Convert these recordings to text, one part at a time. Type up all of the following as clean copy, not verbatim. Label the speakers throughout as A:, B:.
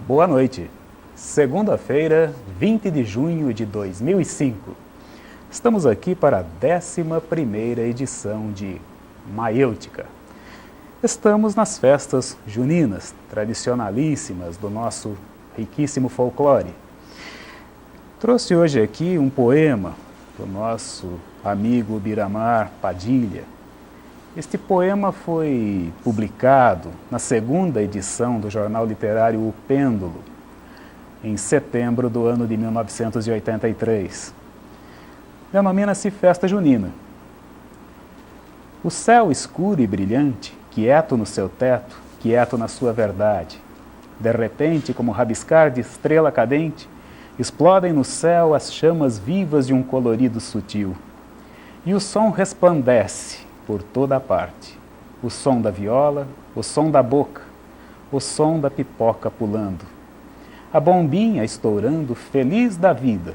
A: Boa noite. Segunda-feira, 20 de junho de 2005. Estamos aqui para a 11ª edição de Maiêutica. Estamos nas festas juninas, tradicionalíssimas do nosso riquíssimo folclore. Trouxe hoje aqui um poema do nosso amigo Biramar Padilha. Este poema foi publicado na 2ª edição do jornal literário O Pêndulo, em setembro do ano de 1983. Denomina-se Festa Junina. O céu escuro e brilhante, quieto no seu teto, quieto na sua verdade. De repente, como rabiscar de estrela cadente, explodem no céu as chamas vivas de um colorido sutil. E o som resplandece por toda a parte. O som da viola, o som da boca, o som da pipoca pulando. A bombinha estourando feliz da vida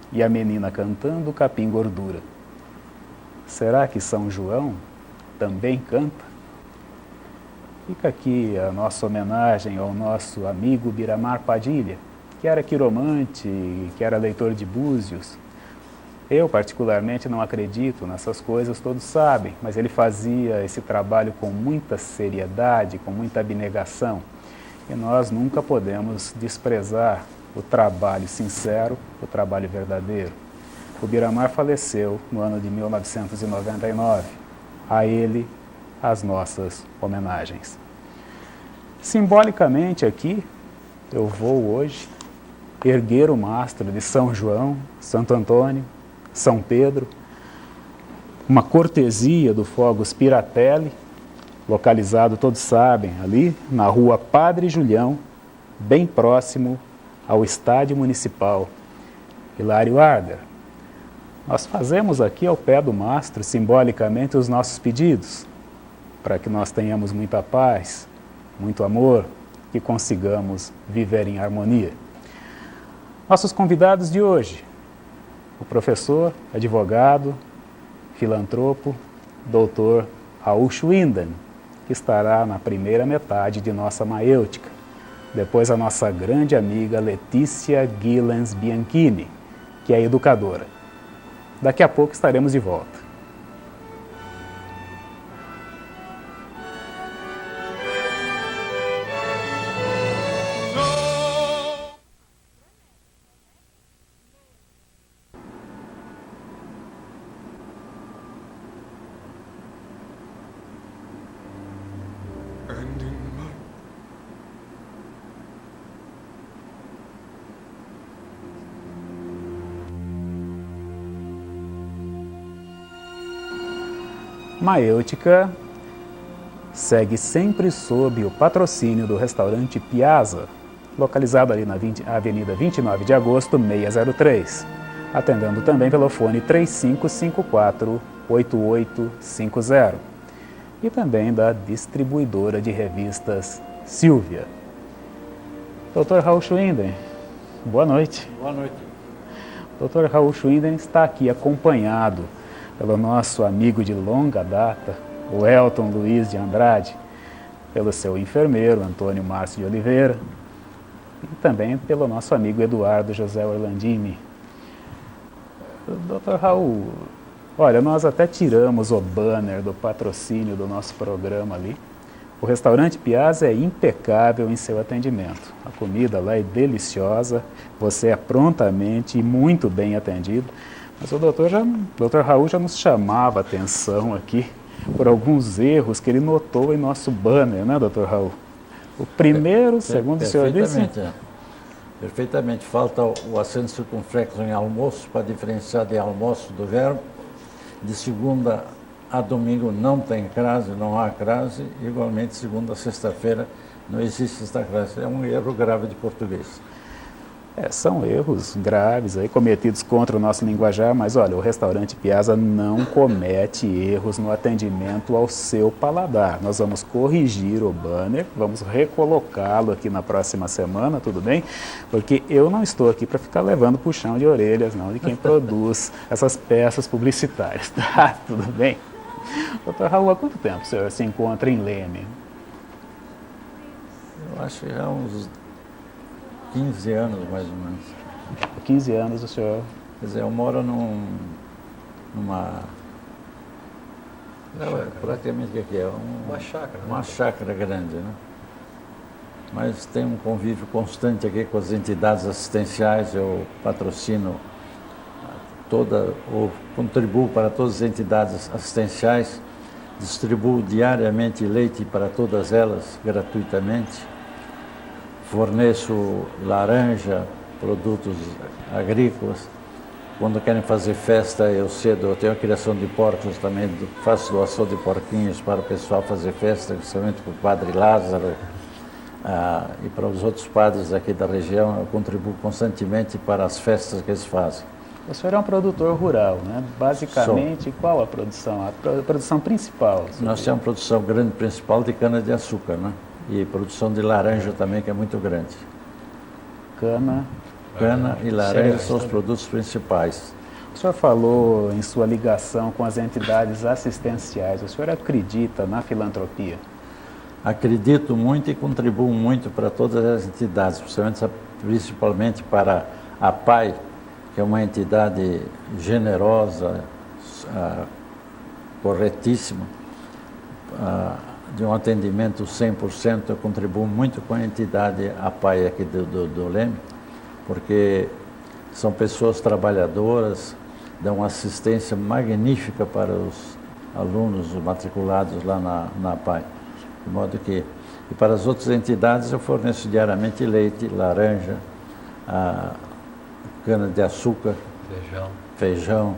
A: e a menina cantando capim gordura. Será que São João também canta? Fica aqui a nossa homenagem ao nosso amigo Biramar Padilha, que era quiromante, que era leitor de búzios. Eu, particularmente, não acredito nessas coisas, todos sabem, mas ele fazia esse trabalho com muita seriedade, com muita abnegação. E nós nunca podemos desprezar o trabalho sincero, o trabalho verdadeiro. O Biramar faleceu no ano de 1999. A ele, as nossas homenagens. Simbolicamente aqui, eu vou hoje erguer o mastro de São João, Santo Antônio, São Pedro, uma cortesia do Fogos Piratelli, localizado, todos sabem, ali na rua Padre Julião, bem próximo ao Estádio Municipal Hilário Arder. Nós fazemos aqui ao pé do mastro, simbolicamente, os nossos pedidos, para que nós tenhamos muita paz, muito amor, que consigamos viver em harmonia. Nossos convidados de hoje: o professor, advogado, filantropo, doutor Raul Schwinden, que estará na primeira metade de nossa maiêutica. Depois a nossa grande amiga Letícia Guilens Bianchini, que é educadora. Daqui a pouco estaremos de volta. Maiêutica segue sempre sob o patrocínio do restaurante Piazza, localizado ali na Avenida 29 de Agosto, 603, atendendo também pelo fone 3554-8850, e também da distribuidora de revistas Silvia. Dr. Raul Schwinden, boa noite.
B: Boa noite.
A: Dr. Raul Schwinden está aqui acompanhado pelo nosso amigo de longa data, o Elton Luiz de Andrade, pelo seu enfermeiro, Antônio Márcio de Oliveira, e também pelo nosso amigo Eduardo José Orlandini. Dr. Raul, olha, nós até tiramos o banner do patrocínio do nosso programa ali. O restaurante Piazza é impecável em seu atendimento. A comida lá é deliciosa, você é prontamente e muito bem atendido. Mas o Dr. Raul já nos chamava a atenção aqui por alguns erros que ele notou em nosso banner, né, Dr. Raul? O primeiro, segundo o senhor disse...
B: Perfeitamente. Falta o acento circunflexo em almoço, para diferenciar de almoço do verbo. De segunda a domingo não tem crase, não há crase. Igualmente, segunda a sexta-feira não existe esta crase. É um erro grave de português.
A: São erros graves aí cometidos contra o nosso linguajar, mas olha, o restaurante Piazza não comete erros no atendimento ao seu paladar. Nós vamos corrigir o banner, vamos recolocá-lo aqui na próxima semana, tudo bem? Porque eu não estou aqui para ficar levando puxão de orelhas, não, de quem produz essas peças publicitárias, tá? Tudo bem? Doutor Raul, há quanto tempo o senhor se encontra em Leme?
B: Eu acho que há uns 15 anos, mais ou menos.
A: Há 15 anos o senhor...
B: Quer dizer, eu moro numa... praticamente o que é?
C: Uma chácara.
B: Uma chácara grande, né? Mas tem um convívio constante aqui com as entidades assistenciais. Eu patrocino ou contribuo para todas as entidades assistenciais, distribuo diariamente leite para todas elas gratuitamente, forneço laranja, produtos agrícolas. Quando querem fazer festa, eu tenho a criação de porcos também, faço doação de porquinhos para o pessoal fazer festa, principalmente para o Padre Lázaro e para os outros padres aqui da região. Eu contribuo constantemente para as festas que eles fazem.
A: O senhor é um produtor rural, né? Basicamente, qual a produção? A produção principal?
B: Nós temos uma produção grande principal de cana-de-açúcar, né? E produção de laranja também, que é muito grande. Cana e laranja são os produtos principais.
A: O senhor falou em sua ligação com as entidades assistenciais. O senhor acredita na filantropia?
B: Acredito muito e contribuo muito para todas as entidades, principalmente para a PAI, que é uma entidade generosa, corretíssima, de um atendimento 100%. Eu contribuo muito com a entidade APAI aqui do Leme, porque são pessoas trabalhadoras, dão assistência magnífica para os alunos matriculados lá na APAI. De modo que, e para as outras entidades eu forneço diariamente leite, laranja, cana-de-açúcar, feijão,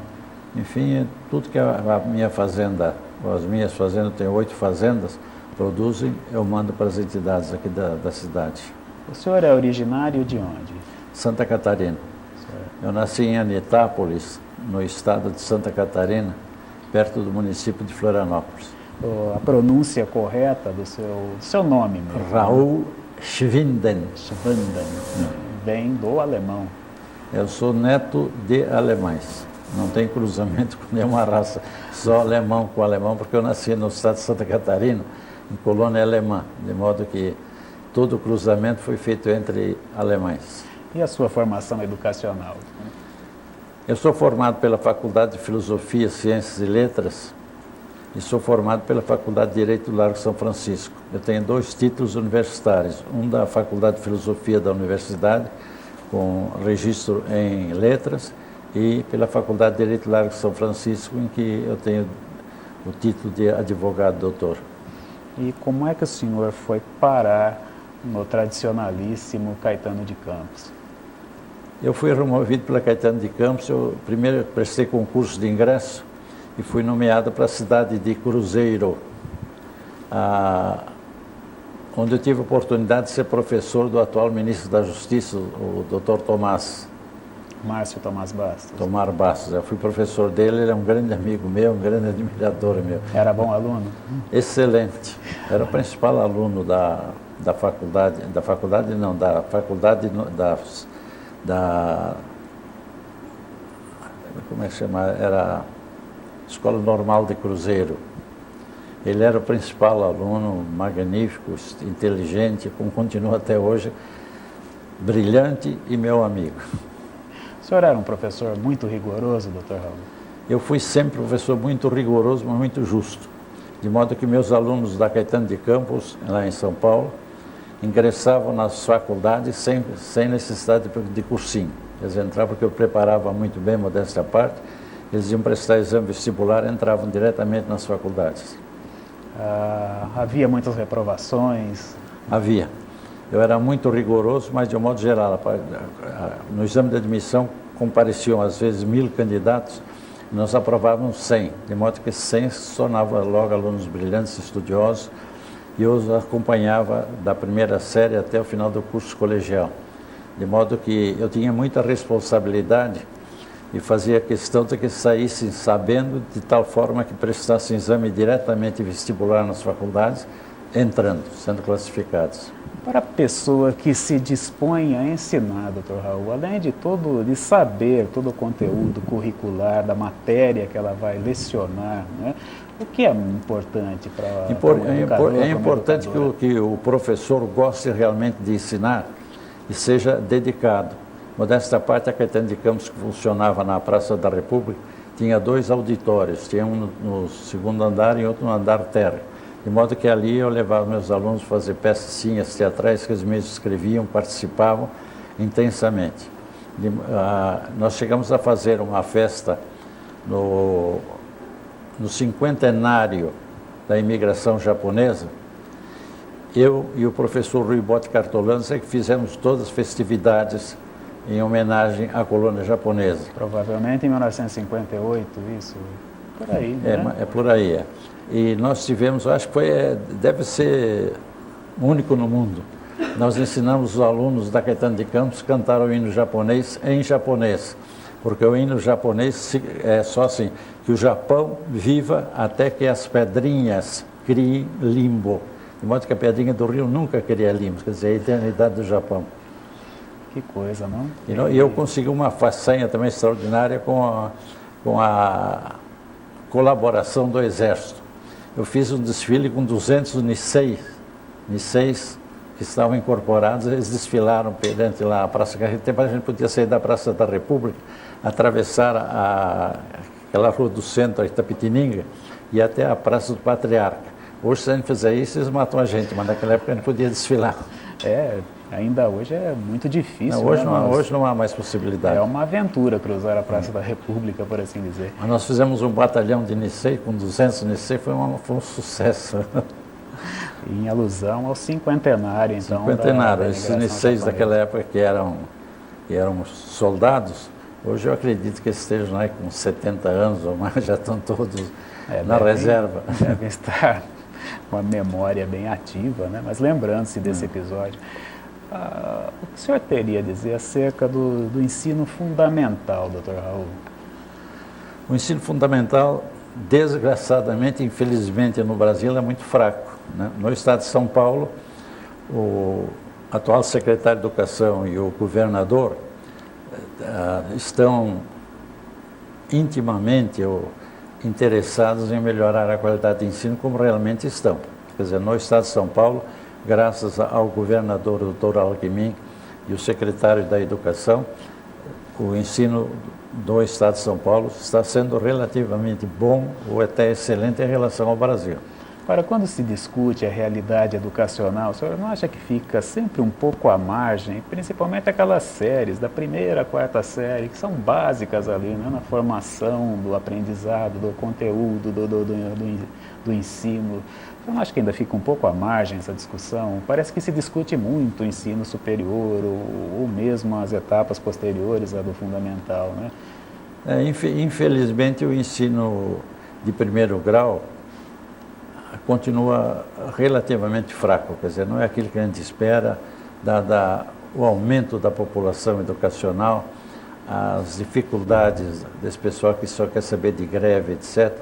B: enfim, tudo que a minha fazenda, as minhas fazendas, eu tenho 8 fazendas, produzem, eu mando para as entidades aqui da cidade.
A: O senhor é originário de onde?
B: Santa Catarina. Eu nasci em Anitápolis, no estado de Santa Catarina, perto do município de Florianópolis.
A: A pronúncia correta do seu nome mesmo?
B: Raul Schwinden.
A: Vem do alemão.
B: Eu sou neto de alemães. Não tem cruzamento com nenhuma raça, só alemão com alemão, porque eu nasci no estado de Santa Catarina, em colônia alemã, de modo que todo o cruzamento foi feito entre alemães.
A: E a sua formação educacional?
B: Eu sou formado pela Faculdade de Filosofia, Ciências e Letras e sou formado pela Faculdade de Direito do Largo São Francisco. Eu tenho 2 títulos universitários, um da Faculdade de Filosofia da Universidade, com registro em letras, e pela Faculdade de Direito do Largo São Francisco, em que eu tenho o título de advogado doutor.
A: E como é que o senhor foi parar no tradicionalíssimo Caetano de Campos?
B: Eu fui removido pela Caetano de Campos. Eu primeiro prestei concurso de ingresso e fui nomeado para a cidade de Cruzeiro, onde eu tive a oportunidade de ser professor do atual ministro da Justiça, o Dr.
A: Márcio Tomás Bastos.
B: Tomar Bastos. Eu fui professor dele, ele é um grande amigo meu, um grande admirador meu.
A: Era bom aluno?
B: Excelente. Era o principal aluno da faculdade como é que chama? Era Escola Normal de Cruzeiro. Ele era o principal aluno, magnífico, inteligente, como continua até hoje, brilhante e meu amigo.
A: O senhor era um professor muito rigoroso, Dr. Raul?
B: Eu fui sempre professor muito rigoroso, mas muito justo. De modo que meus alunos da Caetano de Campos, lá em São Paulo, ingressavam nas faculdades sem necessidade de cursinho. Eles entravam porque eu preparava muito bem, modéstia à parte, eles iam prestar exame vestibular e entravam diretamente nas faculdades.
A: Havia muitas reprovações?
B: Havia. Eu era muito rigoroso, mas de um modo geral, no exame de admissão compareciam às vezes 1000 candidatos, nós aprovávamos 100, de modo que 100 se tornavam logo alunos brilhantes, estudiosos, e eu os acompanhava da primeira série até o final do curso colegial. De modo que eu tinha muita responsabilidade e fazia questão de que saíssem sabendo, de tal forma que prestassem exame diretamente vestibular nas faculdades, entrando, sendo classificados.
A: Para a pessoa que se dispõe a ensinar, Dr. Raul, além de saber todo o conteúdo curricular da matéria que ela vai lecionar, né? O que é importante para
B: É importante que o professor goste realmente de ensinar e seja dedicado. Modéstia à parte, a Caetano de Campos, que funcionava na Praça da República, tinha 2 auditórios, tinha um no segundo andar e outro no andar térreo. De modo que ali eu levava meus alunos a fazer pecinhas teatrais que eles mesmos escreviam, participavam intensamente. Nós chegamos a fazer uma festa no 50º da imigração japonesa. Eu e o professor Rui Bote Cartolanza que fizemos todas as festividades em homenagem à colônia japonesa.
A: Provavelmente em 1958, isso, por aí, né?
B: É por aí, é. E nós tivemos, acho que deve ser único no mundo. Nós ensinamos os alunos da Caetano de Campos a cantar o hino japonês em japonês, porque o hino japonês é só assim, que o Japão viva até que as pedrinhas criem limbo. De modo que a pedrinha do rio nunca cria limbo, quer dizer, a eternidade do Japão.
A: Que coisa, não?
B: E eu consegui uma façanha também extraordinária com a colaboração do Exército. Eu fiz um desfile com 200 Niseis que estavam incorporados, eles desfilaram perante lá a Praça Carreteiro, a gente podia sair da Praça da República, atravessar aquela rua do centro, a Itapetininga, e até a Praça do Patriarca. Hoje, se a gente fizer isso, eles matam a gente, mas naquela época a gente podia desfilar.
A: Ainda hoje é muito difícil.
B: Não, hoje não há mais possibilidade.
A: É uma aventura cruzar a Praça da República, por assim dizer.
B: Mas nós fizemos um batalhão de Nicei, com 200 Nicei, foi um sucesso.
A: Em alusão ao cinquentenário, então.
B: Cinquentenário, esses Niceis daquela época que eram soldados, hoje eu acredito que estejam aí com 70 anos ou mais, já estão todos na reserva.
A: Devem estar com a memória bem ativa, né? Mas lembrando-se desse episódio. O que o senhor teria a dizer acerca do ensino fundamental, doutor Raul?
B: O ensino fundamental, desgraçadamente, infelizmente, no Brasil é muito fraco, né? No estado de São Paulo, o atual secretário de Educação e o governador estão intimamente interessados em melhorar a qualidade de ensino, como realmente estão. Quer dizer, no estado de São Paulo, graças ao governador, o doutor Alckmin, e o secretário da Educação, o ensino do estado de São Paulo está sendo relativamente bom ou até excelente em relação ao Brasil.
A: Agora, quando se discute a realidade educacional, o senhor não acha que fica sempre um pouco à margem, principalmente aquelas séries da 1ª à 4ª série, que são básicas ali, né, na formação do aprendizado, do conteúdo, do ensino? O senhor não acha que ainda fica um pouco à margem essa discussão? Parece que se discute muito o ensino superior ou mesmo as etapas posteriores à do fundamental, né?
B: Infelizmente, o ensino de 1º grau continua relativamente fraco, quer dizer, não é aquilo que a gente espera, dado o aumento da população educacional, as dificuldades desse pessoal que só quer saber de greve, etc.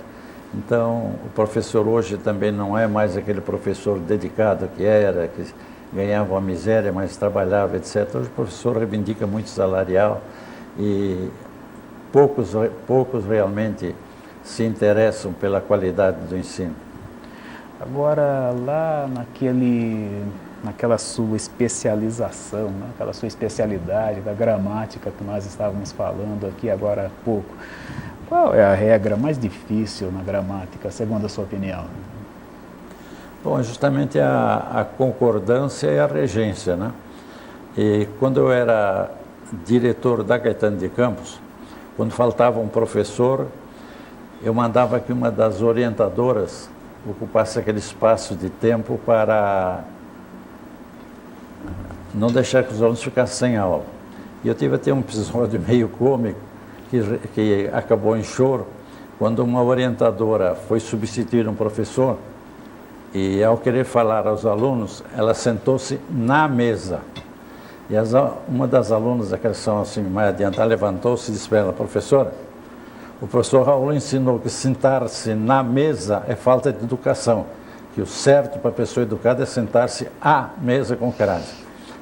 B: Então, o professor hoje também não é mais aquele professor dedicado que era, que ganhava uma miséria, mas trabalhava, etc. Hoje o professor reivindica muito salarial e poucos realmente se interessam pela qualidade do ensino.
A: Agora, lá naquela sua especialização, né? Aquela sua especialidade da gramática que nós estávamos falando aqui agora há pouco, qual é a regra mais difícil na gramática, segundo a sua opinião?
B: Bom, justamente a concordância e a regência, né? E quando eu era diretor da Caetano de Campos, quando faltava um professor, eu mandava que uma das orientadoras ocupasse aquele espaço de tempo para não deixar que os alunos ficassem sem aula. E eu tive até um episódio meio cômico, que acabou em choro, quando uma orientadora foi substituir um professor e, ao querer falar aos alunos, ela sentou-se na mesa. E uma das alunas, aquelas que são assim mais adiantadas, levantou-se e disse para ela: professora, o professor Raul ensinou que sentar-se na mesa é falta de educação, que o certo para a pessoa educada é sentar-se à mesa com crase.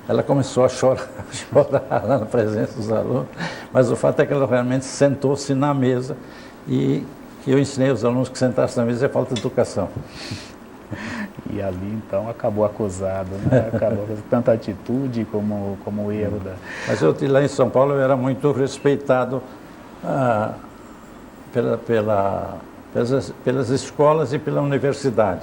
B: Ela começou a chorar lá na presença dos alunos, mas o fato é que ela realmente sentou-se na mesa e que eu ensinei aos alunos que sentar-se na mesa é falta de educação.
A: E ali, então, acabou acusado, né? Acabou tanto a atitude como o erro da...
B: Mas lá em São Paulo eu era muito respeitado pelas escolas e pela universidade.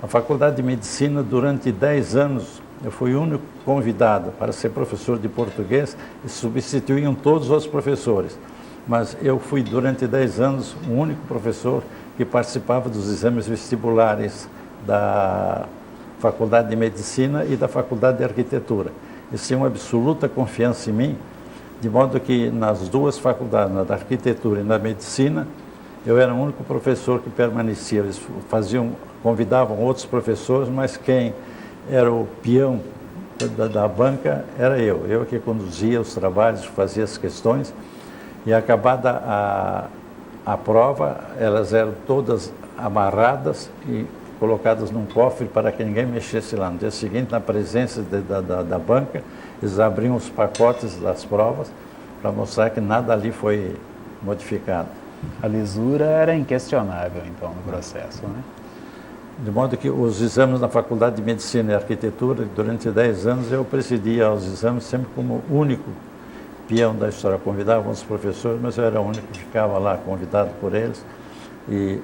B: A Faculdade de Medicina, durante 10 anos, eu fui o único convidado para ser professor de português e substituíam todos os professores. Mas eu fui, durante 10 anos, o único professor que participava dos exames vestibulares da Faculdade de Medicina e da Faculdade de Arquitetura. Eles tinham absoluta confiança em mim, de modo que nas duas faculdades, na da Arquitetura e na Medicina, eu era o único professor que permanecia. Eles convidavam outros professores, mas quem era o peão da banca era eu. Eu que conduzia os trabalhos, fazia as questões, e acabada a prova, elas eram todas amarradas e colocadas num cofre para que ninguém mexesse lá. No dia seguinte, na presença da banca, eles abriam os pacotes das provas para mostrar que nada ali foi modificado.
A: A lisura era inquestionável, então, no processo, né?
B: De modo que os exames na Faculdade de Medicina e Arquitetura, durante 10 anos, eu presidia os exames sempre como único peão da história. Convidavam os professores, mas eu era o único que ficava lá, convidado por eles. E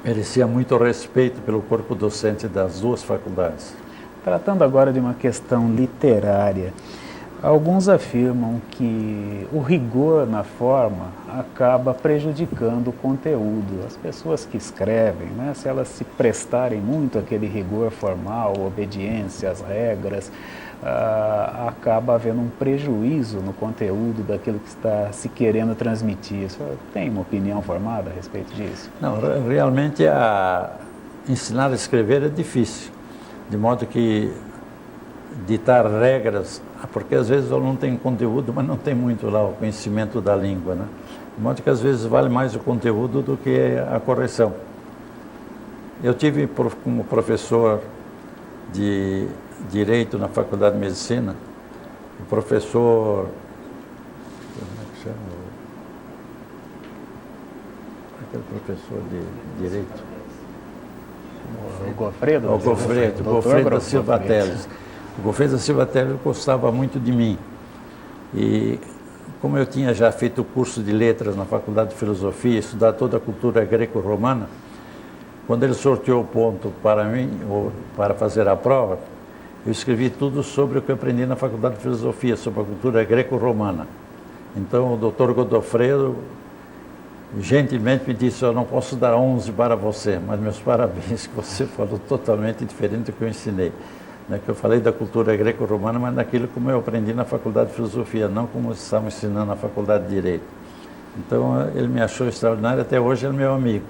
B: merecia muito respeito pelo corpo docente das duas faculdades.
A: Tratando agora de uma questão literária, alguns afirmam que o rigor na forma acaba prejudicando o conteúdo. As pessoas que escrevem, né, se elas se prestarem muito àquele rigor formal, obediência às regras, acaba havendo um prejuízo no conteúdo daquilo que está se querendo transmitir. O senhor tem uma opinião formada a respeito disso?
B: Não, realmente ensinar a escrever é difícil, de modo que ditar regras, porque às vezes o aluno tem conteúdo, mas não tem muito lá o conhecimento da língua, né? De modo que às vezes vale mais o conteúdo do que a correção. Eu tive como professor de Direito na Faculdade de Medicina, o professor, como é que chama? Aquele professor de Direito.
A: O Gofredo?
B: O Gofredo da Silva Teles. O Gofredo da Silva Teles gostava muito de mim. E como eu tinha já feito o curso de letras na Faculdade de Filosofia, estudado toda a cultura greco-romana, quando ele sorteou o ponto para mim, para fazer a prova, eu escrevi tudo sobre o que eu aprendi na Faculdade de Filosofia, sobre a cultura greco-romana. Então o doutor Godofredo gentilmente me disse: eu não posso dar 11 para você, mas meus parabéns, que você falou totalmente diferente do que eu ensinei. Que eu falei da cultura greco-romana, mas daquilo como eu aprendi na Faculdade de Filosofia, não como estavam ensinando na Faculdade de Direito. Então ele me achou extraordinário, até hoje ele é meu amigo.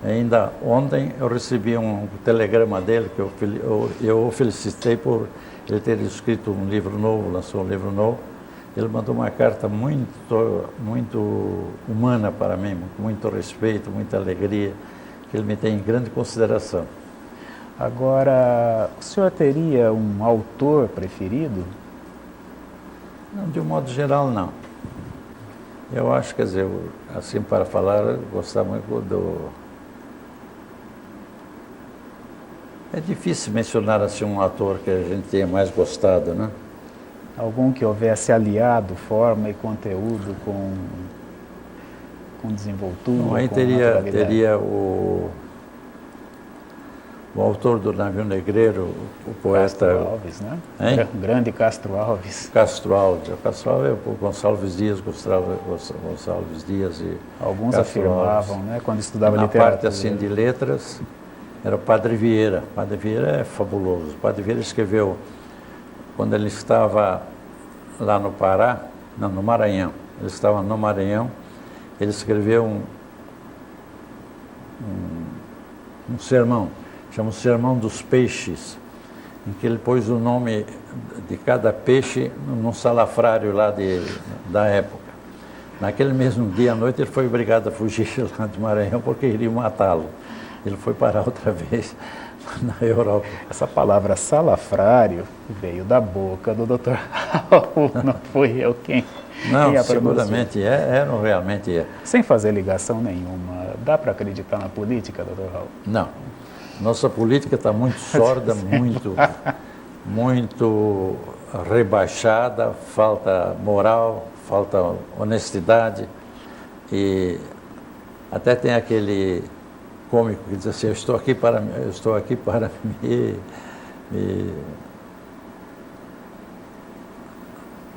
B: Ainda ontem eu recebi um telegrama dele, que eu o felicitei por ele ter escrito um livro novo, lançou um livro novo. Ele mandou uma carta muito humana para mim, com muito respeito, muita alegria, que ele me tem em grande consideração.
A: Agora, o senhor teria um autor preferido?
B: Não, de um modo geral, não. Eu acho, quer dizer, assim para falar, eu gostava muito do... É difícil mencionar assim um ator que a gente tenha mais gostado, né?
A: Algum que houvesse aliado forma e conteúdo com desenvoltura?
B: Bom, aí teria o autor do Navio Negreiro, o poeta...
A: Castro Alves, né?
B: Hein?
A: O grande Castro Alves.
B: Castro Alves. O Castro Alves é o Gonçalves Dias, Gonçalves Dias e
A: alguns
B: Castro
A: afirmavam,
B: Alves.
A: né, quando estudava
B: na
A: literatura.
B: parte assim de letras, era o Padre Vieira. O Padre Vieira é fabuloso. O Padre Vieira escreveu, quando ele estava lá no Pará, não, no Maranhão. Ele estava no Maranhão, ele escreveu um sermão, chama o Sermão dos Peixes, em que ele pôs o nome de cada peixe num salafrário lá da época. Naquele mesmo dia à noite ele foi obrigado a fugir lá de Maranhão porque iriam matá-lo. Ele foi parar outra vez na Europa.
A: Essa palavra salafrário veio da boca do Dr. Raul, não fui eu quem
B: Não, seguramente realmente é.
A: Sem fazer ligação nenhuma, dá para acreditar na política, Dr. Raul?
B: Não. Nossa política está muito sórdia, muito rebaixada, falta moral, falta honestidade. E até tem aquele cômico que diz assim, eu estou aqui para me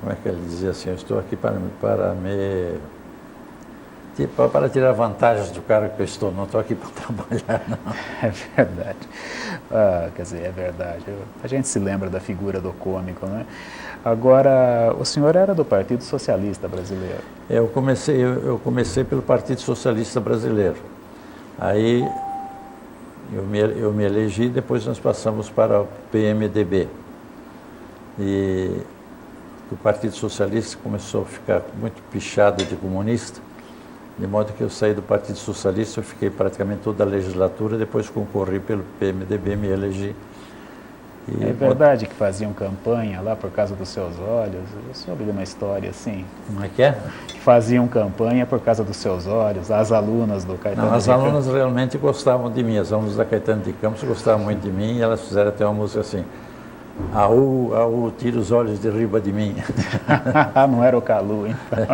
B: como é que ele dizia assim, eu estou aqui para tirar vantagens do cargo que eu estou, não estou aqui para trabalhar, não.
A: É verdade. Quer dizer, é verdade. A gente se lembra da figura do cômico, né? Agora, o senhor era do Partido Socialista Brasileiro.
B: Eu comecei pelo Partido Socialista Brasileiro. Aí eu me elegi, depois nós passamos para o PMDB. E o Partido Socialista começou a ficar muito pichado de comunista, de modo que eu saí do Partido Socialista, eu fiquei praticamente toda a legislatura, depois concorri pelo PMDB, me elegi.
A: É verdade que faziam campanha lá por causa dos seus olhos? Eu soube de uma história assim.
B: Como é que é?
A: Que faziam campanha por causa dos seus olhos, as alunas do Caetano de Campos.
B: As alunas realmente gostavam de mim, as alunas da Caetano de Campos gostavam muito de mim e elas fizeram até uma música assim, Aú, tira os olhos de riba de mim.
A: Não era o Calu, então.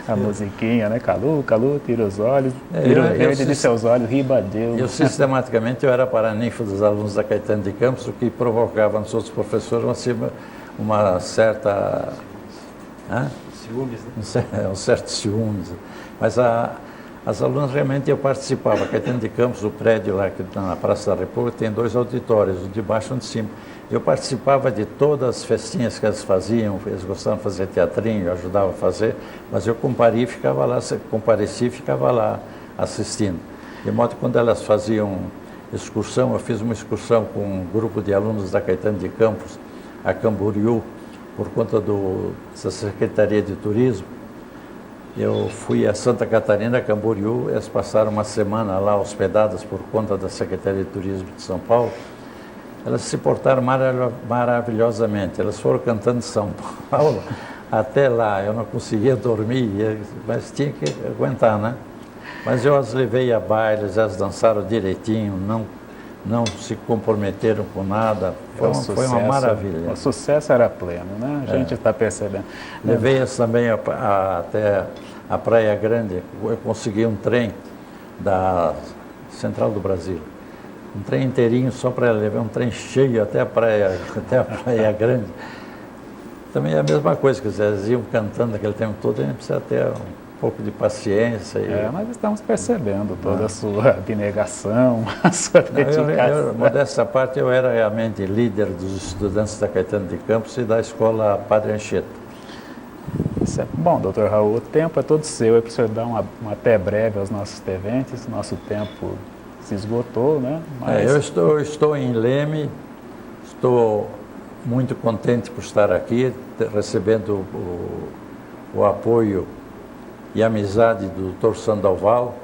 A: A musiquinha, né? Calu, tira os olhos, tira o verde de seus olhos, riba Deus.
B: Eu sistematicamente eu era paraninfo dos alunos da Caetano de Campos, o que provocava nos outros professores uma certa...
C: Ciúmes, né?
B: Um certo ciúmes. Mas as alunas realmente eu participava. A Caetano de Campos, o prédio lá que na Praça da República, tem 2 auditórios, um de baixo e um de cima. Eu participava de todas as festinhas que elas faziam, eles gostavam de fazer teatrinho, eu ajudava a fazer, mas eu compareci e ficava lá assistindo. De modo que quando elas faziam excursão, eu fiz uma excursão com um grupo de alunos da Caetano de Campos a Camboriú, por conta da Secretaria de Turismo. Eu fui a Santa Catarina, Camboriú, elas passaram uma semana lá hospedadas por conta da Secretaria de Turismo de São Paulo. Elas se portaram maravilhosamente. Elas foram cantando São Paulo até lá. Eu não conseguia dormir, mas tinha que aguentar, né? Mas eu as levei a bailes, elas dançaram direitinho, não se comprometeram com nada. Foi uma maravilha.
A: O sucesso era pleno, né? A gente está percebendo.
B: Levei-as também até a Praia Grande. Eu consegui um trem da Central do Brasil. Um trem inteirinho só para levar um trem cheio até a Praia Grande. Também é a mesma coisa, quer dizer, eles iam cantando aquele tempo todo, a gente precisa ter um pouco de paciência.
A: Nós estamos percebendo toda a sua abnegação, a sua dedicação.
B: Modesta parte, eu era realmente líder dos estudantes da Caetano de Campos e da escola Padre Anchieta.
A: Isso é bom, doutor Raul, o tempo é todo seu, é para o senhor dar uma até breve aos nossos TVentes, nosso tempo se esgotou, né?
B: Mas... Eu estou em Leme, estou muito contente por estar aqui, recebendo o apoio e amizade do Dr. Sandoval,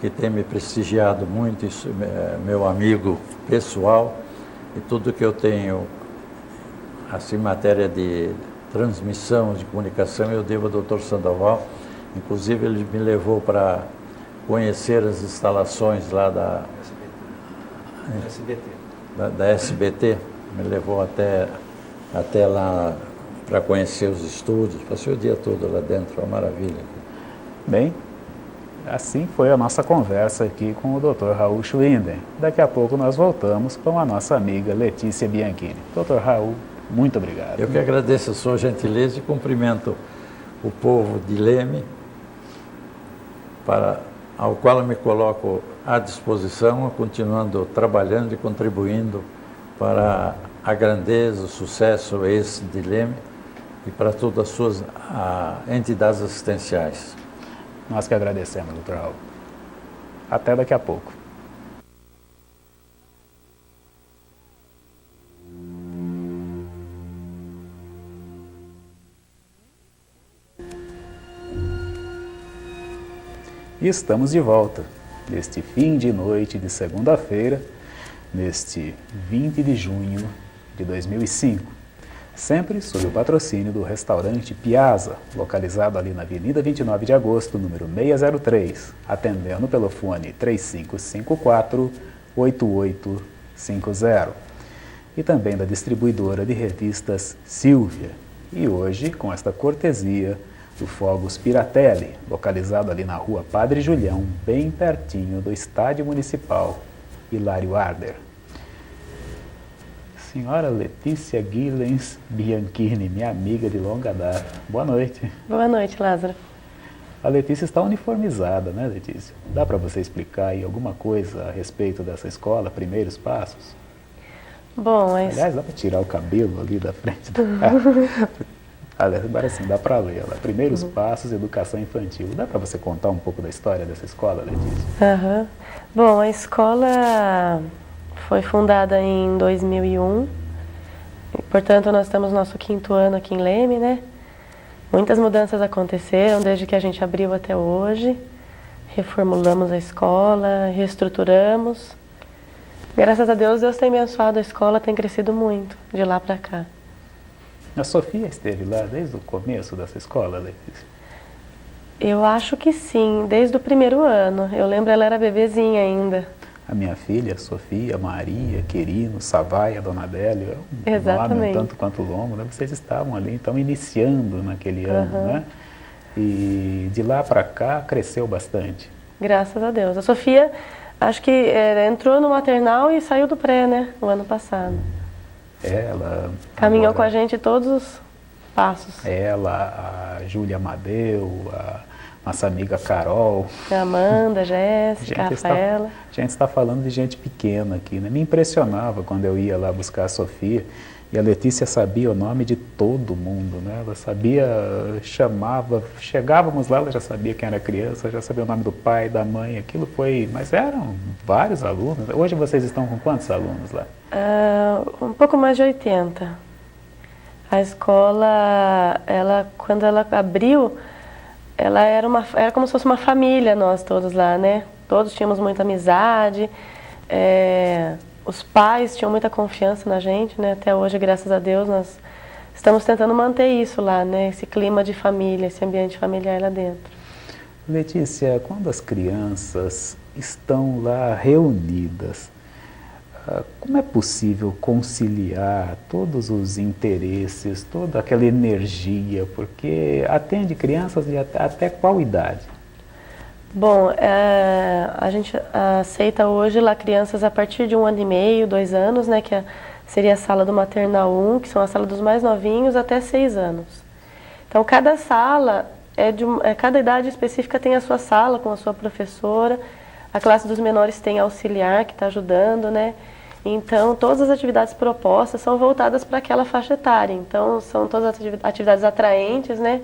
B: que tem me prestigiado muito, isso é meu amigo pessoal, e tudo que eu tenho, assim, matéria de transmissão, de comunicação, eu devo ao Dr. Sandoval. Inclusive, ele me levou para conhecer as instalações lá da SBT, me levou até lá para conhecer os estúdios, passei o dia todo lá dentro, foi uma maravilha.
A: Bem, assim foi a nossa conversa aqui com o Dr. Raul Schwinden. Daqui a pouco nós voltamos com a nossa amiga Letícia Bianchini. Dr. Raul, muito obrigado.
B: Eu que agradeço a sua gentileza e cumprimento o povo de Leme, ao qual eu me coloco à disposição, continuando trabalhando e contribuindo para a grandeza, o sucesso esse de Leme e para todas as suas entidades assistenciais.
A: Nós que agradecemos, doutor Raul. Até daqui a pouco. E estamos de volta, neste fim de noite de segunda-feira, neste 20 de junho de 2005, sempre sob o patrocínio do restaurante Piazza, localizado ali na Avenida 29 de Agosto, número 603, atendendo pelo fone 3554 8850. E também da distribuidora de revistas Silvia. E hoje, com esta cortesia do Fogos Piratelli, localizado ali na rua Padre Julião, bem pertinho do Estádio Municipal Hilário Arder. Senhora Letícia Guilens Bianchini, minha amiga de longa data. Boa noite.
D: Boa noite, Lázaro.
A: A Letícia está uniformizada, né, Letícia? Dá para você explicar aí alguma coisa a respeito dessa escola, Primeiros Passos?
D: Bom,
A: aliás, dá para tirar o cabelo ali da frente da... Agora sim, dá para ler. Primeiros Passos, Educação Infantil. Dá para você contar um pouco da história dessa escola, Letícia?
D: Bom, a escola foi fundada em 2001. Portanto, nós estamos no nosso 5º ano aqui em Leme, né? Muitas mudanças aconteceram desde que a gente abriu até hoje. Reformulamos a escola, reestruturamos. Graças a Deus, Deus tem abençoado a escola, tem crescido muito de lá para cá.
A: A Sofia esteve lá desde o começo dessa escola, Letícia?
D: Eu acho que sim, desde o 1º ano. Eu lembro, ela era bebezinha ainda.
A: A minha filha, Sofia, Maria, Quirino, Savaia, Dona Adélia,
D: exatamente.
A: Nome um tanto quanto longo, né? Vocês estavam ali, então, iniciando naquele ano, né? E de lá para cá, cresceu bastante.
D: Graças a Deus. A Sofia, acho que entrou no maternal e saiu do pré, né? O ano passado.
A: Ela...
D: Caminhou com a gente todos os passos.
A: Ela, a Júlia Amadeu, a nossa amiga Carol.
D: A Amanda, Jéssica, a Rafaela.
A: A gente está falando de gente pequena aqui, né? Me impressionava quando eu ia lá buscar a Sofia e a Letícia sabia o nome de todo mundo, né? Ela sabia, chamava, chegávamos lá, ela já sabia quem era a criança, já sabia o nome do pai, da mãe, aquilo foi... Mas eram vários alunos. Hoje vocês estão com quantos alunos lá?
D: Um pouco mais de 80. A escola, quando ela abriu, ela era como se fosse uma família, nós todos lá, né? Todos tínhamos muita amizade, os pais tinham muita confiança na gente, né? Até hoje, graças a Deus, nós estamos tentando manter isso lá, né? Esse clima de família, esse ambiente familiar lá dentro.
A: Letícia, quando as crianças estão lá reunidas, como é possível conciliar todos os interesses, toda aquela energia, porque atende crianças de até qual idade?
D: Bom, a gente aceita hoje lá crianças a partir de 1 ano e meio, 2 anos, né, que seria a sala do maternal 1, que são a sala dos mais novinhos, até 6 anos. Então, cada sala, cada idade específica tem a sua sala com a sua professora, a classe dos menores tem auxiliar que está ajudando, né? Então, todas as atividades propostas são voltadas para aquela faixa etária. Então, são todas atividades atraentes, né?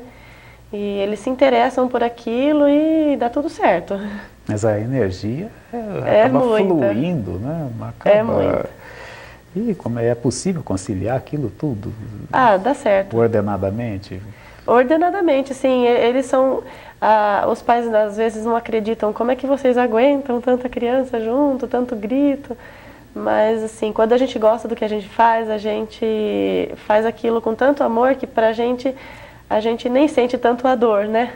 D: E eles se interessam por aquilo e dá tudo certo.
A: Mas a energia acaba fluindo, né?
D: É muito.
A: E como é possível conciliar aquilo tudo?
D: Dá certo.
A: Ordenadamente?
D: Ordenadamente, sim. Eles são... os pais, às vezes, não acreditam. Como é que vocês aguentam tanta criança junto, tanto grito? Mas, assim, quando a gente gosta do que a gente faz aquilo com tanto amor que pra gente, a gente nem sente tanto a dor, né?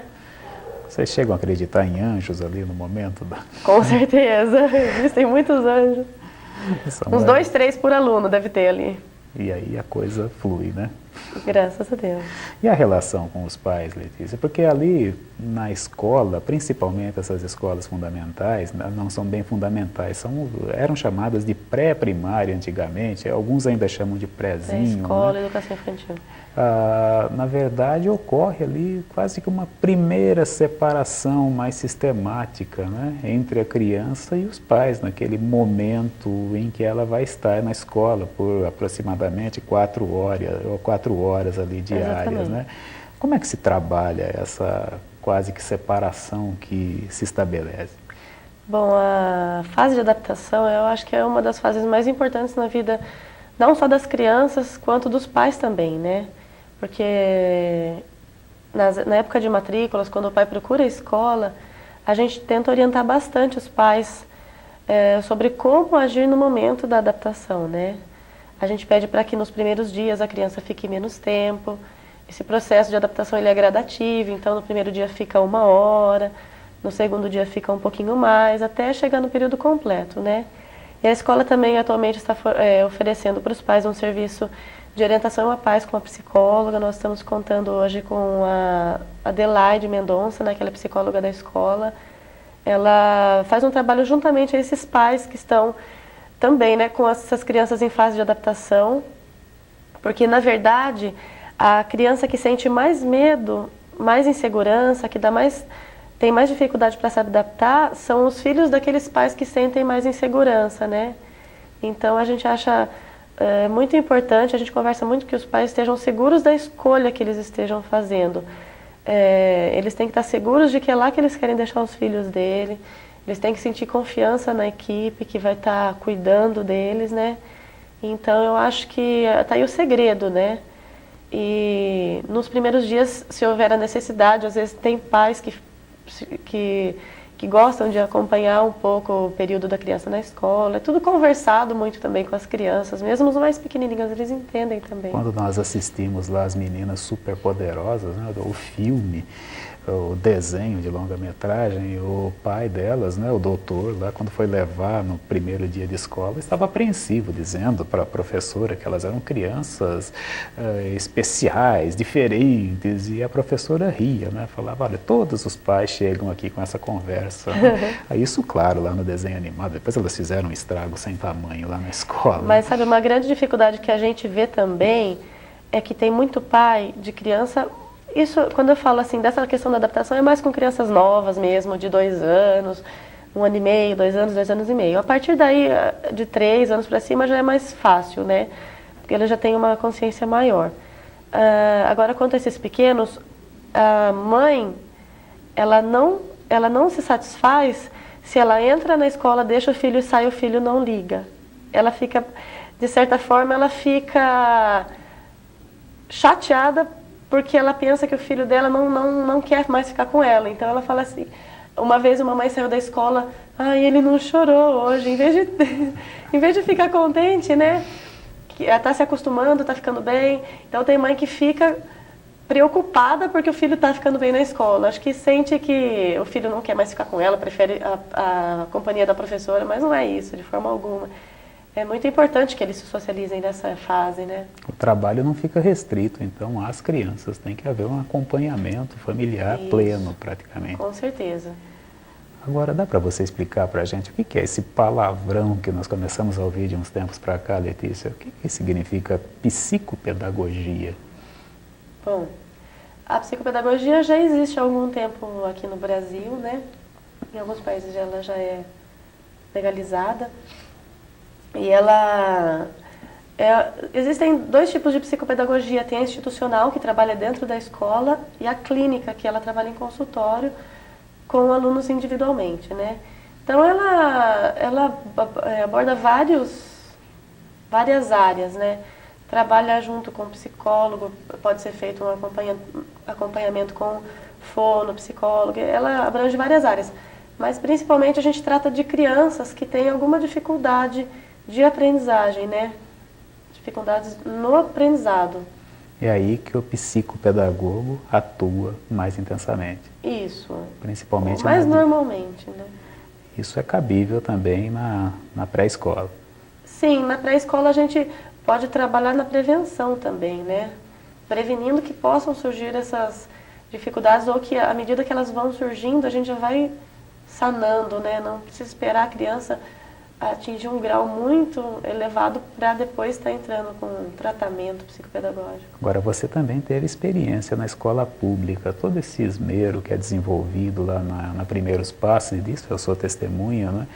A: Vocês chegam a acreditar em anjos ali no momento?
D: Com certeza, existem muitos anjos. Uns 2, 3 por aluno deve ter ali.
A: E aí a coisa flui, né?
D: Graças a Deus.
A: E a relação com os pais, Letícia? Porque ali na escola, principalmente essas escolas fundamentais, não são bem fundamentais, eram chamadas de pré-primária antigamente, alguns ainda chamam de prézinho.
D: Escola,
A: né?
D: Educação Infantil.
A: Na verdade, ocorre ali quase que uma primeira separação mais sistemática, né, entre a criança e os pais, naquele momento em que ela vai estar na escola por aproximadamente 4 horas ali diárias. Né? Como é que se trabalha essa quase que separação que se estabelece?
D: Bom, a fase de adaptação eu acho que é uma das fases mais importantes na vida, não só das crianças, quanto dos pais também, né? Porque na época de matrículas, quando o pai procura a escola, a gente tenta orientar bastante os pais sobre como agir no momento da adaptação, né? A gente pede para que nos primeiros dias a criança fique menos tempo. Esse processo de adaptação ele é gradativo, então no primeiro dia fica 1 hora, no segundo dia fica um pouquinho mais, até chegar no período completo, né? E a escola também atualmente está oferecendo para os pais um serviço de orientação à paz com a psicóloga. Nós estamos contando hoje com a Adelaide Mendonça, né, que ela é psicóloga da escola. Ela faz um trabalho juntamente a esses pais que estão também, né, com essas crianças em fase de adaptação, porque na verdade a criança que sente mais medo, mais insegurança, que tem mais dificuldade para se adaptar, são os filhos daqueles pais que sentem mais insegurança, né? Então a gente acha muito importante, a gente conversa muito que os pais estejam seguros da escolha que eles estejam fazendo. Eles têm que estar seguros de que é lá que eles querem deixar os filhos dele, eles têm que sentir confiança na equipe que vai estar cuidando deles, né? Então eu acho que está aí o segredo, né? E nos primeiros dias, se houver a necessidade, às vezes tem pais que gostam de acompanhar um pouco o período da criança na escola. É tudo conversado muito também com as crianças, mesmo os mais pequenininhos, eles entendem também.
A: Quando nós assistimos lá as meninas superpoderosas, né, o filme, o desenho de longa-metragem, o pai delas, né, o doutor, lá quando foi levar no primeiro dia de escola, estava apreensivo, dizendo para a professora que elas eram crianças especiais, diferentes, e a professora ria, né, falava, olha, todos os pais chegam aqui com essa conversa. Né? Isso, claro, lá no desenho animado, depois elas fizeram um estrago sem tamanho lá na escola.
D: Mas, sabe, uma grande dificuldade que a gente vê também é que tem muito pai de criança. Isso, quando eu falo assim, dessa questão da adaptação, é mais com crianças novas mesmo, de 2 anos, 1 ano e meio, 2 anos, 2 anos e meio. A partir daí, de 3 anos para cima, já é mais fácil, né? Porque ele já tem uma consciência maior. Agora, quanto a esses pequenos, a mãe, ela não se satisfaz se ela entra na escola, deixa o filho e sai, o filho não liga. Ela fica, de certa forma, ela fica chateada porque ela pensa que o filho dela não quer mais ficar com ela. Então ela fala assim, uma vez uma mãe saiu da escola, ele não chorou hoje, em vez de ficar contente, né? Que ela está se acostumando, está ficando bem. Então tem mãe que fica preocupada porque o filho está ficando bem na escola. Acho que sente que o filho não quer mais ficar com ela, prefere a companhia da professora, mas não é isso, de forma alguma. É muito importante que eles se socializem nessa fase, né?
A: O trabalho não fica restrito, então, às crianças. Tem que haver um acompanhamento familiar pleno, praticamente.
D: Com certeza.
A: Agora, dá para você explicar para a gente o que é esse palavrão que nós começamos a ouvir de uns tempos para cá, Letícia? O que significa psicopedagogia?
D: Bom, a psicopedagogia já existe há algum tempo aqui no Brasil, né? Em alguns países ela já é legalizada. E existem 2 tipos de psicopedagogia. Tem a institucional, que trabalha dentro da escola, e a clínica, que ela trabalha em consultório com alunos individualmente, né? Então ela aborda várias áreas, né? Trabalha junto com o psicólogo, pode ser feito um acompanhamento com fono, psicólogo, ela abrange várias áreas. Mas principalmente a gente trata de crianças que têm alguma dificuldade de aprendizagem, né? Dificuldades no aprendizado.
A: É aí que o psicopedagogo atua mais intensamente.
D: Isso.
A: Principalmente
D: mais normalmente, né?
A: Isso é cabível também na pré-escola.
D: Sim, na pré-escola a gente pode trabalhar na prevenção também, né? Prevenindo que possam surgir essas dificuldades ou que à medida que elas vão surgindo a gente já vai sanando, né? Não precisa esperar a criança atingir um grau muito elevado para depois estar entrando com um tratamento psicopedagógico.
A: Agora, você também teve experiência na escola pública, todo esse esmero que é desenvolvido lá na Primeiros Passos, e disso eu sou testemunha, né?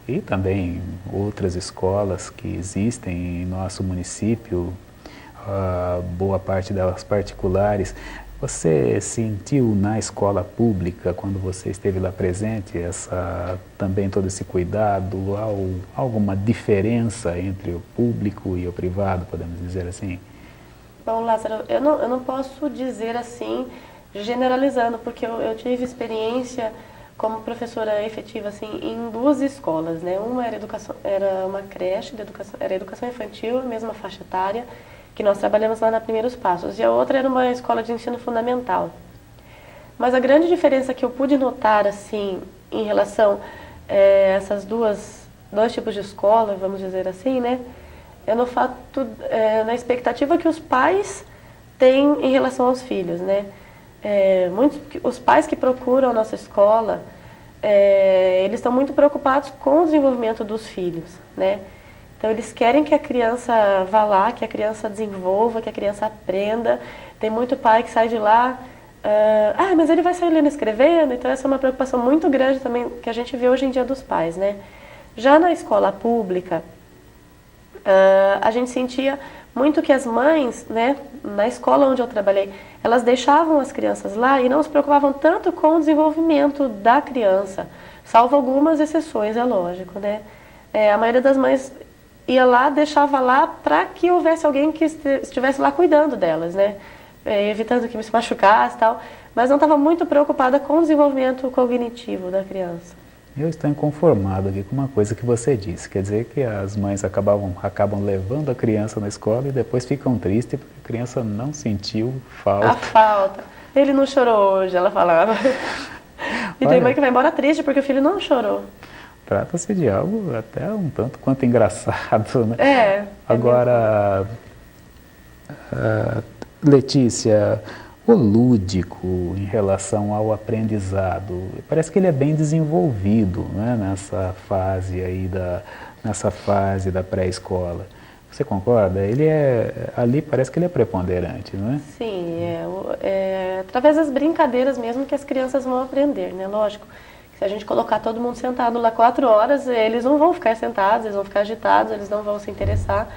A: E também outras escolas que existem em nosso município, boa parte delas particulares. Você sentiu na escola pública, quando você esteve lá presente, também todo esse cuidado, alguma diferença entre o público e o privado, podemos dizer assim?
D: Bom, Lázaro, eu não posso dizer assim, generalizando, porque eu tive experiência como professora efetiva assim, em 2 escolas, né? Uma era uma creche, era educação infantil, mesma faixa etária, que nós trabalhamos lá na Primeiros Passos, e a outra era uma escola de ensino fundamental. Mas a grande diferença que eu pude notar, assim, em relação a essas 2 dois tipos de escola, vamos dizer assim, né? É no fato, na expectativa que os pais têm em relação aos filhos, né? Os pais que procuram a nossa escola, eles estão muito preocupados com o desenvolvimento dos filhos, né? Então, eles querem que a criança vá lá, que a criança desenvolva, que a criança aprenda. Tem muito pai que sai de lá, mas ele vai sair lendo e escrevendo. Então, essa é uma preocupação muito grande também que a gente vê hoje em dia dos pais, né? Já na escola pública, a gente sentia muito que as mães, né, na escola onde eu trabalhei, elas deixavam as crianças lá e não se preocupavam tanto com o desenvolvimento da criança, salvo algumas exceções, é lógico, né? A maioria das mães ia lá, deixava lá para que houvesse alguém que estivesse lá cuidando delas, né? Evitando que se machucasse e tal, mas não estava muito preocupada com o desenvolvimento cognitivo da criança.
A: Eu estou inconformado aqui com uma coisa que você disse, quer dizer que as mães acabam levando a criança na escola e depois ficam tristes porque a criança não sentiu falta.
D: A falta. Ele não chorou hoje, ela falava. E tem mãe que vai embora triste porque o filho não chorou.
A: Trata-se de algo até um tanto quanto engraçado, né? Agora, Letícia, o lúdico em relação ao aprendizado, parece que ele é bem desenvolvido, né, nessa fase da pré-escola. Você concorda? Ali parece que ele é preponderante, não é?
D: Sim, através das brincadeiras mesmo que as crianças vão aprender, né? Lógico. Se a gente colocar todo mundo sentado lá 4 horas, eles não vão ficar sentados, eles vão ficar agitados, eles não vão se interessar.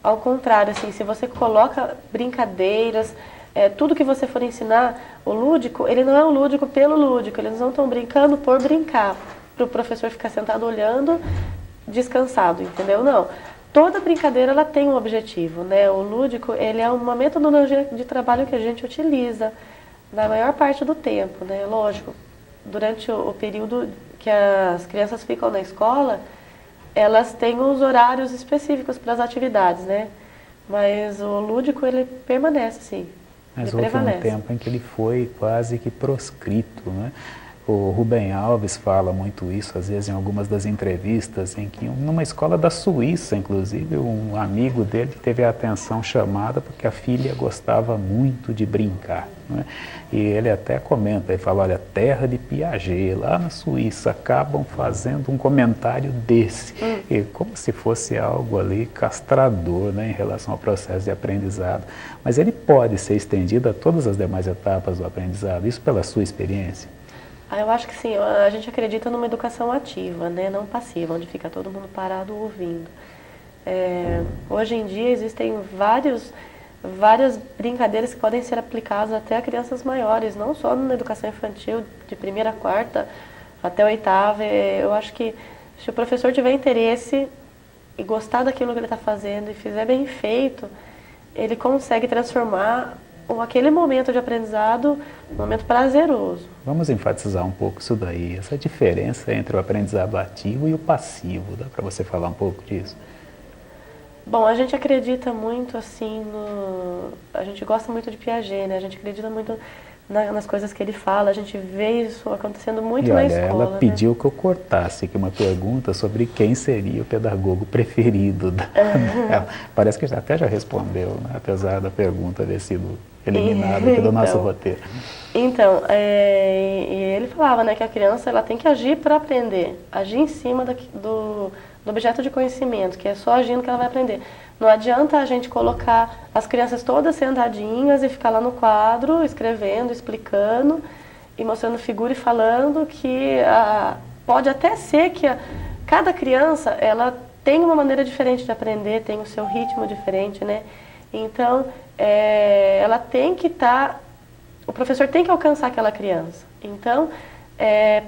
D: Ao contrário, assim, se você coloca brincadeiras, tudo que você for ensinar, o lúdico, ele não é um lúdico pelo lúdico, eles não estão brincando por brincar, para o professor ficar sentado olhando, descansado, entendeu? Não. Toda brincadeira ela tem um objetivo, né? O lúdico, ele é uma metodologia de trabalho que a gente utiliza na maior parte do tempo, né? Lógico, durante o período que as crianças ficam na escola, elas têm os horários específicos para as atividades, né? Mas o lúdico, ele permanece, sim.
A: Mas houve um tempo em que ele foi quase que proscrito, né? O Rubem Alves fala muito isso, às vezes, em algumas das entrevistas, em que numa escola da Suíça, inclusive, um amigo dele teve a atenção chamada porque a filha gostava muito de brincar, né? E ele até comenta, ele fala, olha, terra de Piaget, lá na Suíça, acabam fazendo um comentário desse, e como se fosse algo ali castrador, né, em relação ao processo de aprendizado. Mas ele pode ser estendido a todas as demais etapas do aprendizado, isso pela sua experiência?
D: Eu acho que sim, a gente acredita numa educação ativa, né, não passiva, onde fica todo mundo parado ouvindo. Hoje em dia existem várias brincadeiras que podem ser aplicadas até a crianças maiores, não só na educação infantil, de 1ª a 4ª até 8ª. Eu acho que se o professor tiver interesse e gostar daquilo que ele está fazendo e fizer bem feito, ele consegue transformar aquele momento de aprendizado um momento prazeroso.
A: Vamos enfatizar um pouco isso daí, essa diferença entre o aprendizado ativo e o passivo. Dá para você falar um pouco disso?
D: Bom, a gente acredita muito assim a gente gosta muito de Piaget, né? A gente acredita muito nas coisas que ele fala, a gente vê isso acontecendo muito na escola.
A: Ela pediu que eu cortasse aqui uma pergunta sobre quem seria o pedagogo preferido dela. Parece que até já respondeu, né? Apesar da pergunta ter sido eliminada aqui do nosso roteiro.
D: Então, e ele falava, né, que a criança ela tem que agir para aprender, agir em cima do objeto de conhecimento, que é só agindo que ela vai aprender. Não adianta a gente colocar as crianças todas sentadinhas e ficar lá no quadro, escrevendo, explicando e mostrando figura e falando que pode até ser que cada criança ela tem uma maneira diferente de aprender, tem o seu ritmo diferente, né? Então, ela tem que o professor tem que alcançar aquela criança. Então,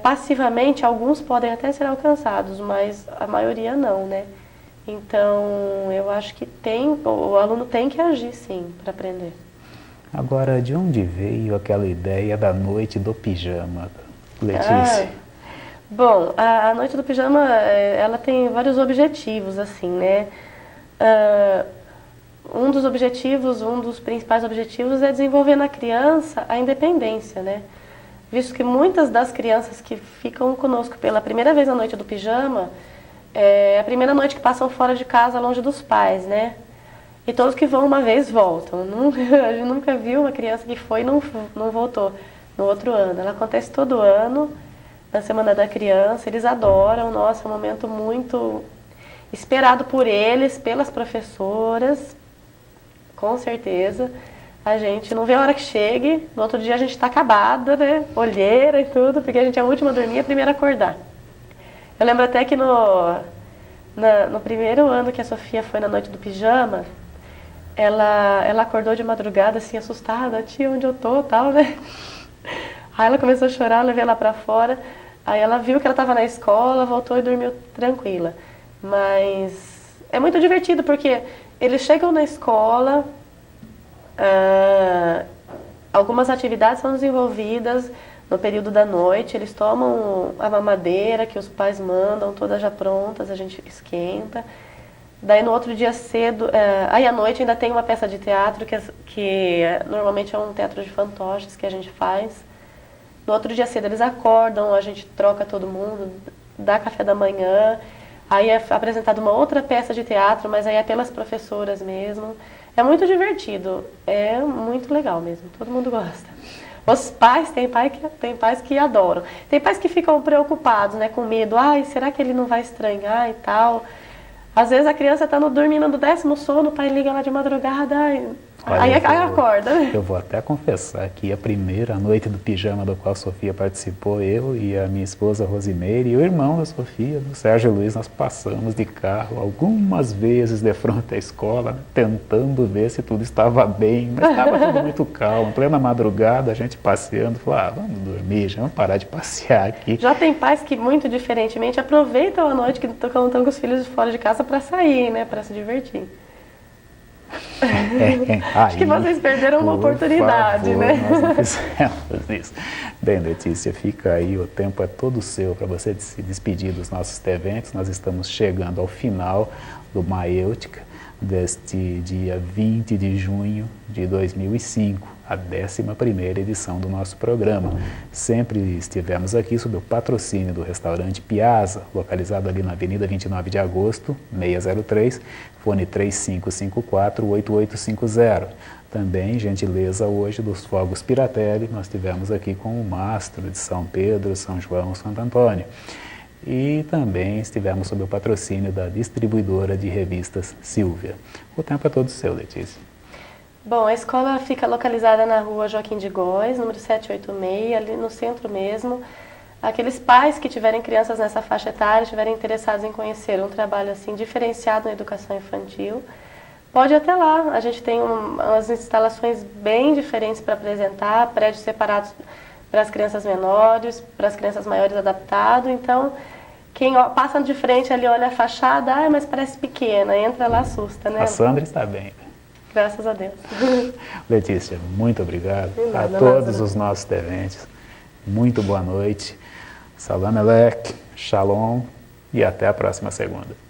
D: passivamente, alguns podem até ser alcançados, mas a maioria não, né? Então, eu acho que o aluno tem que agir, sim, para aprender.
A: Agora, de onde veio aquela ideia da noite do pijama, Letícia?
D: Bom, a noite do pijama, ela tem vários objetivos, assim, né? Um dos principais objetivos é desenvolver na criança a independência, né? visto que muitas das crianças que ficam conosco pela primeira vez na noite do pijama, é a primeira noite que passam fora de casa, longe dos pais, né? E todos que vão uma vez voltam. A gente nunca viu uma criança que foi e não voltou no outro ano. Ela acontece todo ano, na Semana da Criança, eles adoram, nossa, é um momento muito esperado por eles, pelas professoras, com certeza. A gente não vê a hora que chegue, no outro dia a gente está acabada, né? Olheira e tudo, porque a gente é a última a dormir e a primeira a acordar. Eu lembro até que no primeiro ano que a Sofia foi na noite do pijama, ela acordou de madrugada, assim, assustada, tia, onde eu tô, tal, né? Aí ela começou a chorar, eu levei ela pra fora, aí ela viu que ela estava na escola, voltou e dormiu tranquila. Mas é muito divertido, porque eles chegam na escola, algumas atividades são desenvolvidas no período da noite, eles tomam a mamadeira que os pais mandam, todas já prontas, a gente esquenta. Daí no outro dia cedo, aí à noite ainda tem uma peça de teatro, que normalmente é um teatro de fantoches que a gente faz. No outro dia cedo eles acordam, a gente troca todo mundo, dá café da manhã, aí é apresentada uma outra peça de teatro, mas aí é pelas professoras mesmo. É muito divertido, é muito legal mesmo, todo mundo gosta. Os pais, tem pais que adoram. Tem pais que ficam preocupados, né, com medo. Ai, será que ele não vai estranhar e tal? Às vezes a criança está dormindo no 10º sono, o pai liga lá de madrugada, aí acorda.
A: Eu vou até confessar que a primeira noite do pijama do qual a Sofia participou, eu e a minha esposa Rosimeire e o irmão da Sofia, o Sérgio Luiz, nós passamos de carro algumas vezes de frente à escola, tentando ver se tudo estava bem, mas estava tudo muito calmo. Em plena madrugada, a gente passeando, falou, vamos dormir, já vamos parar de passear aqui.
D: Já tem pais que, muito diferentemente, aproveitam a noite que estão com os filhos fora de casa para sair, né, para se divertir. Acho que vocês perderam uma oportunidade,
A: favor,
D: né?
A: Nós não fizemos isso. Bem, Letícia, fica aí, o tempo é todo seu para você se despedir dos nossos eventos. Nós estamos chegando ao final do Maiêutica, deste dia 20 de junho de 2005, a 11ª edição do nosso programa. Sempre estivemos aqui sob o patrocínio do restaurante Piazza, localizado ali na Avenida 29 de Agosto, 603, fone 3554-8850. Também, gentileza hoje dos Fogos Piratelli, nós estivemos aqui com o mastro de São Pedro, São João, Santo Antônio. E também estivemos sob o patrocínio da distribuidora de revistas Silvia. O tempo é todo seu, Letícia.
D: Bom, a escola fica localizada na rua Joaquim de Góes, número 786, ali no centro mesmo. Aqueles pais que tiverem crianças nessa faixa etária, estiverem interessados em conhecer um trabalho assim diferenciado na educação infantil, pode ir até lá. A gente tem umas instalações bem diferentes para apresentar, prédios separados para as crianças menores, para as crianças maiores adaptado. Então, quem passa de frente ali olha a fachada, mas parece pequena, entra lá, assusta, né?
A: A Sandra está bem.
D: Graças a Deus.
A: Letícia, muito obrigado a todos os nossos deventes. Muito boa noite. Salam Alek, Shalom e até a próxima segunda.